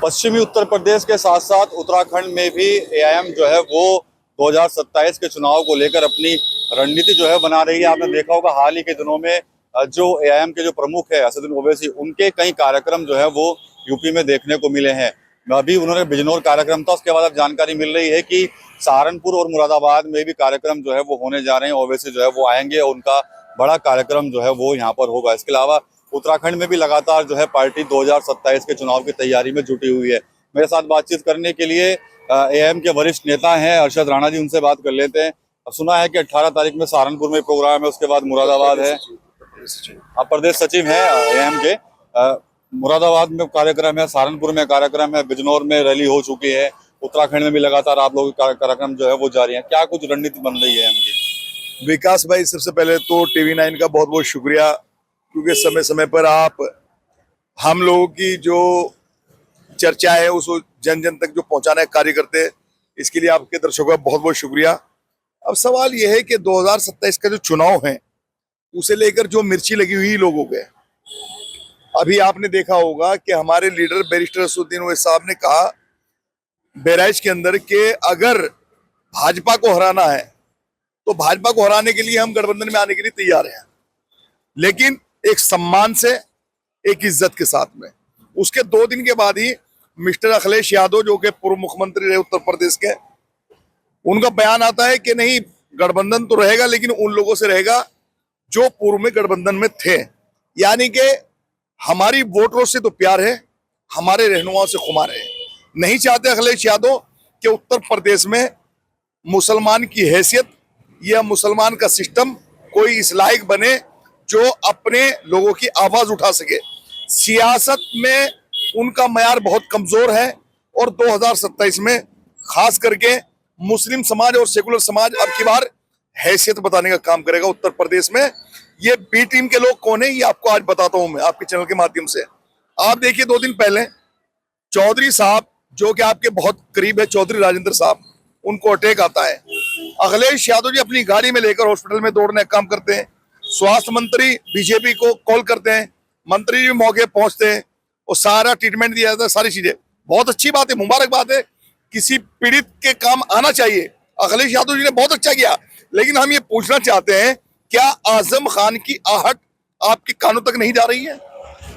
पश्चिमी उत्तर प्रदेश के साथ साथ उत्तराखंड में भी एआईएम जो है वो 2027 के चुनाव को लेकर अपनी रणनीति जो है बना रही है। आपने देखा होगा हाल ही के दिनों में जो एआईएम के जो प्रमुख है असदुद्दीन ओवैसी, उनके कई कार्यक्रम जो है वो यूपी में देखने को मिले हैं। अभी उन्होंने बिजनौर कार्यक्रम था, उसके बाद अब जानकारी मिल रही है कि सहारनपुर और मुरादाबाद में भी कार्यक्रम जो है वो होने जा रहे हैं। ओवैसी जो है वो आएंगे और उनका बड़ा कार्यक्रम जो है वो यहाँ पर होगा। इसके अलावा उत्तराखंड में भी लगातार जो है पार्टी 2027 के चुनाव की तैयारी में जुटी हुई है। मेरे साथ बातचीत करने के लिए एआईएम के वरिष्ठ नेता हैं अरशद राणा जी, उनसे बात कर लेते हैं। अब सुना है कि 18 तारीख में सहारनपुर में प्रोग्राम है, उसके बाद मुरादाबाद है। आप प्रदेश सचिव हैं एआईएम के। मुरादाबाद में कार्यक्रम है, सहारनपुर में कार्यक्रम है, बिजनौर में रैली हो चुकी है, उत्तराखंड में भी लगातार आप लोगों के कार्यक्रम जो है वो जारी है। क्या कुछ रणनीति बन रही है एआईएम की? विकास भाई, सबसे पहले तो TV9 का बहुत बहुत शुक्रिया, क्योंकि समय समय पर आप हम लोगों की जो चर्चा है उसको जन जन तक जो पहुंचाने का कार्य करते हैं, इसके लिए आपके दर्शकों का बहुत बहुत शुक्रिया। अब सवाल यह है कि 2027 का जो चुनाव है उसे लेकर जो मिर्ची लगी हुई लोगों के, अभी आपने देखा होगा कि हमारे लीडर बैरिस्टर असदुद्दीन ओवैसी साहब ने कहा बहराइच के अंदर कि अगर भाजपा को हराना है तो भाजपा को हराने के लिए हम गठबंधन में आने के लिए तैयार हैं, लेकिन एक सम्मान से, एक इज्जत के साथ में। उसके 2 दिन के बाद ही मिस्टर अखिलेश यादव, जो कि पूर्व मुख्यमंत्री रहे उत्तर प्रदेश के, उनका बयान आता है कि नहीं, गठबंधन तो रहेगा लेकिन उन लोगों से रहेगा जो पूर्व में गठबंधन में थे। यानी कि हमारी वोटरों से तो प्यार है, हमारे रहनुमाओं से खुमार है। नहीं चाहते अखिलेश यादव कि उत्तर प्रदेश में मुसलमान की हैसियत या मुसलमान का सिस्टम कोई इस लायक बने जो अपने लोगों की आवाज उठा सके। सियासत में उनका मयार बहुत कमजोर है और 2027 में खास करके मुस्लिम समाज और सेकुलर समाज अब की बार हैसियत बताने का काम करेगा उत्तर प्रदेश में। ये बी टीम के लोग कौन है ये आपको आज बताता हूं मैं आपके चैनल के माध्यम से। आप देखिए, 2 दिन पहले चौधरी साहब, जो कि आपके बहुत करीब है, चौधरी राजेंद्र साहब, उनको अटैक आता है। अखिलेश यादव जी अपनी गाड़ी में लेकर हॉस्पिटल में दौड़ने का काम करते हैं। स्वास्थ्य मंत्री बीजेपी को कॉल करते हैं, मंत्री जी मौके पहुंचते हैं और सारा ट्रीटमेंट दिया जाता है, सारी चीजें। बहुत अच्छी बात है, मुबारक बात है, किसी पीड़ित के काम आना चाहिए। अखिलेश यादव जी ने बहुत अच्छा किया, लेकिन हम ये पूछना चाहते हैं, क्या आजम खान की आहट आपके कानों तक नहीं जा रही है?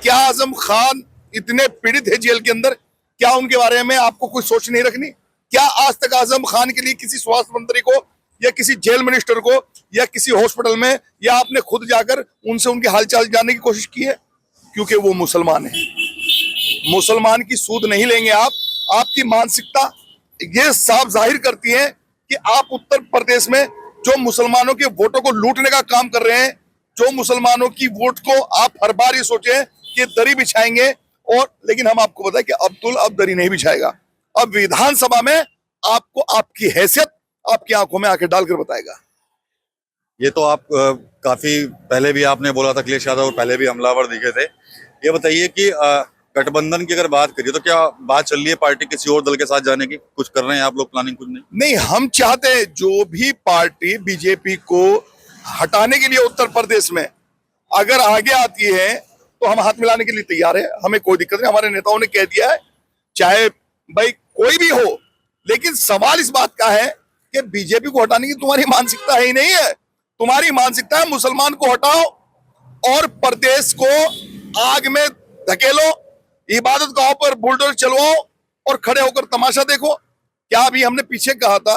क्या आजम खान इतने पीड़ित है जेल के अंदर, क्या उनके बारे में आपको कोई सोच नहीं रखनी? क्या आज तक आजम खान के लिए किसी स्वास्थ्य मंत्री को या किसी जेल मिनिस्टर को या किसी हॉस्पिटल में या आपने खुद जाकर उनसे उनके हालचाल जानने की कोशिश की है? क्योंकि वो मुसलमान है, मुसलमान की सूद नहीं लेंगे आप। आपकी मानसिकता ये साफ जाहिर करती है कि आप उत्तर प्रदेश में जो मुसलमानों के वोटों को लूटने का काम कर रहे हैं, जो मुसलमानों की वोट को आप हर बार ये सोचे कि दरी बिछाएंगे, और लेकिन हम आपको बताएं कि अब्दुल अब दरी नहीं बिछाएगा। अब विधानसभा में आपको आपकी हैसियत आपकी आंखों में आंखें डालकर बताएगा। ये तो आप काफी पहले भी आपने बोला था, अखिलेश यादव पहले भी हमलावर दिखे थे। ये बताइए कि गठबंधन की अगर बात करिए तो क्या बात चल रही है पार्टी किसी और दल के साथ जाने की? कुछ कर रहे हैं आप लोग प्लानिंग? कुछ नहीं, हम चाहते हैं जो भी पार्टी बीजेपी को हटाने के लिए उत्तर प्रदेश में अगर आगे आती है तो हम हाथ मिलाने के लिए तैयार है, हमें कोई दिक्कत नहीं। हमारे नेताओं ने कह दिया है, चाहे भाई कोई भी हो, लेकिन सवाल इस बात का है कि बीजेपी को हटाने की तुम्हारी मानसिकता है ही नहीं है। तुम्हारी मानसिकता है मुसलमान को हटाओ और प्रदेश को आग में धकेलो, इबादत गांव पर बुलडोजर चलवाओ और खड़े होकर तमाशा देखो। क्या अभी हमने पीछे कहा था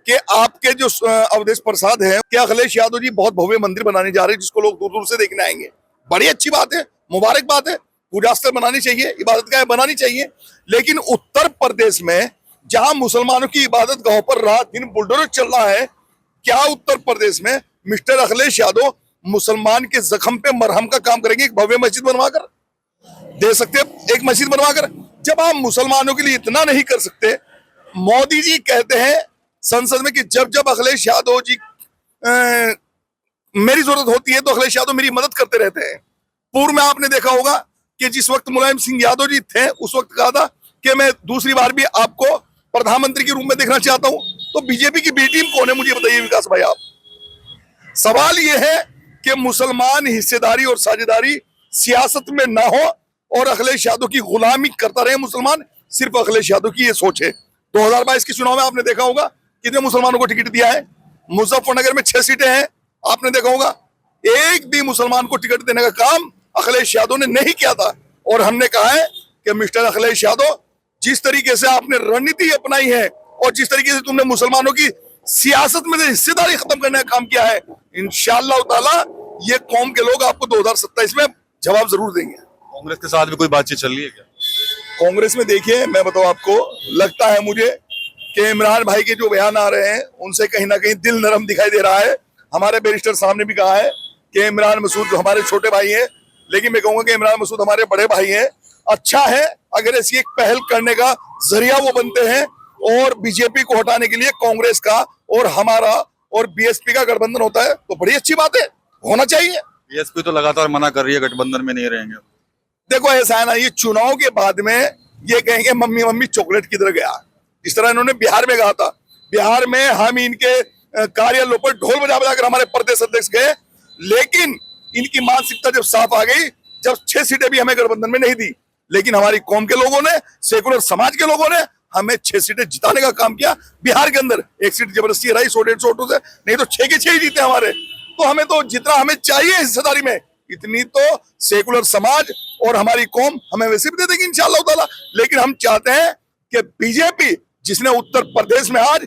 कि आपके जो अवधेश प्रसाद हैं, क्या अखिलेश यादव जी बहुत भव्य मंदिर बनाने जा रहे हैं जिसको लोग दूर दूर से देखने आएंगे। बड़ी अच्छी बात है, मुबारक बात है, पूजा स्थल बनानी चाहिए, इबादत गाह बनानी चाहिए। लेकिन उत्तर प्रदेश में जहां मुसलमानों की इबादत गाहों पर रात दिन बुलडोजर चल रहा है, क्या उत्तर प्रदेश में मिस्टर अखिलेश यादव मुसलमान के जख्म पे मरहम का काम करेंगे? एक भव्य मस्जिद बनवाकर दे सकते, एक मस्जिद बनवाकर। जब आप मुसलमानों के लिए इतना नहीं कर सकते, मोदी जी कहते हैं संसद में कि जब जब अखिलेश यादव जी मेरी जरूरत होती है तो अखिलेश यादव मेरी मदद करते रहते हैं। पूर्व में आपने देखा होगा कि जिस वक्त मुलायम सिंह यादव जी थे, उस वक्त कहा था कि मैं दूसरी बार भी आपको प्रधानमंत्री के रूप में देखना चाहता हूं। तो बीजेपी की बी टीम कौन है, मुझे बताइए विकास भाई आप। सवाल यह है कि मुसलमान हिस्सेदारी और साझेदारी सियासत में ना हो और अखिलेश यादव की गुलामी करता रहे मुसलमान, सिर्फ अखिलेश यादव की ये सोच है। 2022 के चुनाव में आपने देखा होगा कितने मुसलमानों को टिकट दिया है। मुजफ्फरनगर में 6 सीटें हैं, आपने देखा होगा एक भी मुसलमान को टिकट देने का काम अखिलेश यादव ने नहीं किया था। और हमने कहा है कि मिस्टर अखिलेश यादव, जिस तरीके से आपने रणनीति अपनाई है और जिस तरीके से तुमने मुसलमानों की सियासत में हिस्सेदारी खत्म करने का काम किया है, इंशाअल्लाह ताला ये कौम के लोग आपको 2027 में जवाब जरूर देंगे। कांग्रेस के साथ भी कोई बातचीत चल रही है क्या? कांग्रेस में देखिए, मैं बताऊं आपको, लगता है मुझे कि इमरान भाई के जो बयान आ रहे हैं उनसे कहीं ना कहीं दिल नरम दिखाई दे रहा है। हमारे बैरिस्टर साहब ने भी कहा है कि इमरान मसूद जो हमारे छोटे भाई हैं, लेकिन मैं कहूंगा कि इमरान मसूद हमारे बड़े भाई हैं। अच्छा है अगर ऐसी एक पहल करने का जरिया वो बनते हैं और बीजेपी को हटाने के लिए कांग्रेस का और हमारा और बीएसपी का गठबंधन होता है तो बड़ी अच्छी बात है, होना चाहिए। बीएसपी तो लगातार मना कर रही है, गठबंधन में नहीं रहेंगे। देखो ऐसा है ना, ये चुनाव के बाद में ये कहेंगे मम्मी मम्मी चॉकलेट किधर गया, इस तरह इन्होंने बिहार में कहा था। बिहार में हम इनके कार्यालयों पर ढोल बजा बजा कर हमारे प्रदेश अध्यक्ष गए, लेकिन इनकी मानसिकता जब साफ आ गई, जब 6 सीटें भी हमें गठबंधन में नहीं दी, लेकिन हमारी कौम के लोगों ने, सेकुलर समाज के लोगों ने हमें 6 सीटें जिताने का काम किया। बिहार के अंदर 1 सीट जबरदस्ती हराई 100-150 वोटों से, नहीं तो 6 के 6 ही जीते हमारे। तो हमें तो जितना हमें चाहिए हिस्सेदारी में, इतनी तो सेकुलर समाज और हमारी कौम हमें वैसे भी दे देगी इंशाअल्लाह ताला। लेकिन हम चाहते हैं कि बीजेपी, जिसने उत्तर प्रदेश में आज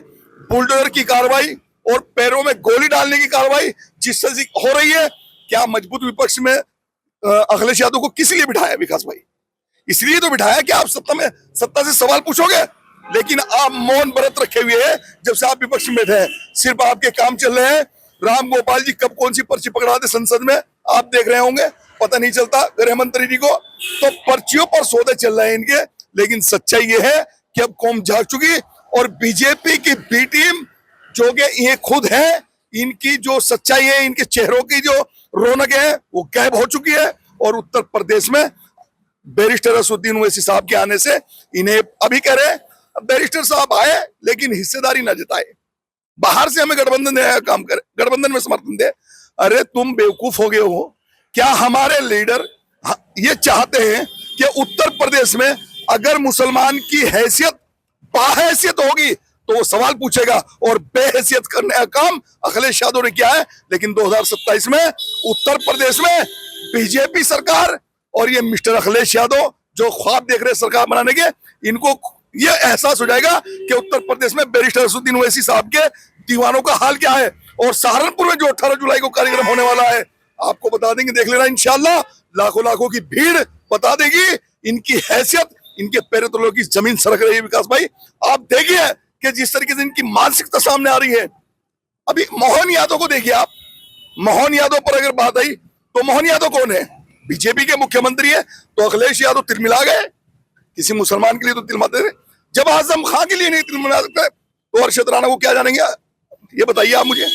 बुलडोजर की कार्रवाई और पैरों में गोली डालने की कार्रवाई जिससे हो रही है, क्या मजबूत विपक्ष में अखिलेश यादव को किस लिए बिठाया विकास भाई? इसलिए तो बिठाया कि आप सत्ता से सवाल पूछोगे, लेकिन आप मौन व्रत रखे हुए हैं जब से आप विपक्ष में बैठे हैं। सिर्फ आपके काम चल रहे हैं। राम गोपाल जी कब कौन सी पर्ची पकड़ा दे संसद में आप देख रहे होंगे, पता नहीं चलता गृह मंत्री जी को। तो पर्चियों पर सौदे चल रहे हैं इनके, लेकिन सच्चाई ये है कि अब कौम जाग चुकी और बीजेपी की बी टीम जो कि ये खुद है, इनकी जो सच्चाई है, इनके चेहरों की जो रौनक है वो गायब हो चुकी है। और उत्तर प्रदेश में बैरिस्टर असदुद्दीन ओवैसी साहब के आने से इन्हें अभी कह रहे हैं बैरिस्टर साहब आए लेकिन हिस्सेदारी ना जताए, बाहर से हमें गठबंधन देने का काम करे, गठबंधन में समर्थन दे। अरे तुम बेवकूफ हो गए हो क्या? हमारे लीडर ये चाहते हैं कि उत्तर प्रदेश में अगर मुसलमान की हैसियत बाहैसियत होगी तो वो सवाल पूछेगा, और बेहैसियत करने का काम अखिलेश यादव ने किया है। लेकिन 2027 में उत्तर प्रदेश में बीजेपी सरकार और ये मिस्टर अखिलेश यादव जो ख्वाब देख रहे हैं सरकार बनाने के, इनको ये एहसास हो जाएगा कि उत्तर प्रदेश में बैरिस्टर असदुद्दीन ओवैसी साहब के दीवानों का हाल क्या है। और सहारनपुर में जो 18 जुलाई को कार्यक्रम होने वाला है आपको बता देंगे, देख लेना इंशाल्लाह। लाखों लाखों की भीड़ बता देगी इनकी हैसियत, इनके पैरों तलों की जमीन सरक रही है। विकास भाई आप देखिए कि जिस तरीके से इनकी मानसिकता सामने आ रही है। अभी मोहन यादव को देखिए आप, मोहन यादव पर अगर बात आई तो मोहन यादव कौन है? बीजेपी के मुख्यमंत्री है। तो अखिलेश यादव तिलमिला गए, किसी मुसलमान के लिए तो तिलमाते रहे, जब आजम खान के लिए नहीं तिलमिला सकते तो अरशद राणा को क्या जानेंगे? ये बताइए आप मुझे।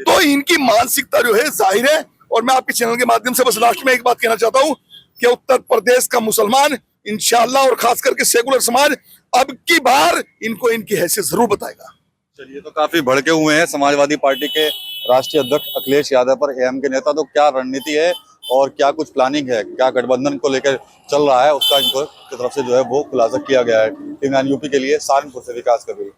तो इनकी मानसिकता जो है जाहिर है। और मैं आपके चैनल के माध्यम से बस लास्ट में एक बात कहना चाहता हूं कि उत्तर प्रदेश का मुसलमान इंशाअल्लाह और खास करके सेकुलर समाज अब की बार इनको इनकी हैसियत जरूर बताएगा। चलिए, तो काफी भड़के हुए हैं समाजवादी पार्टी के राष्ट्रीय अध्यक्ष अखिलेश यादव पर एएम के नेता। तो क्या रणनीति है और क्या कुछ प्लानिंग है, क्या गठबंधन को लेकर चल रहा है, उसका इनको की तरफ से जो है वो खुलासा किया गया है। टीवी 9 यूपी के लिए सहारनपुर से विकास कबीर।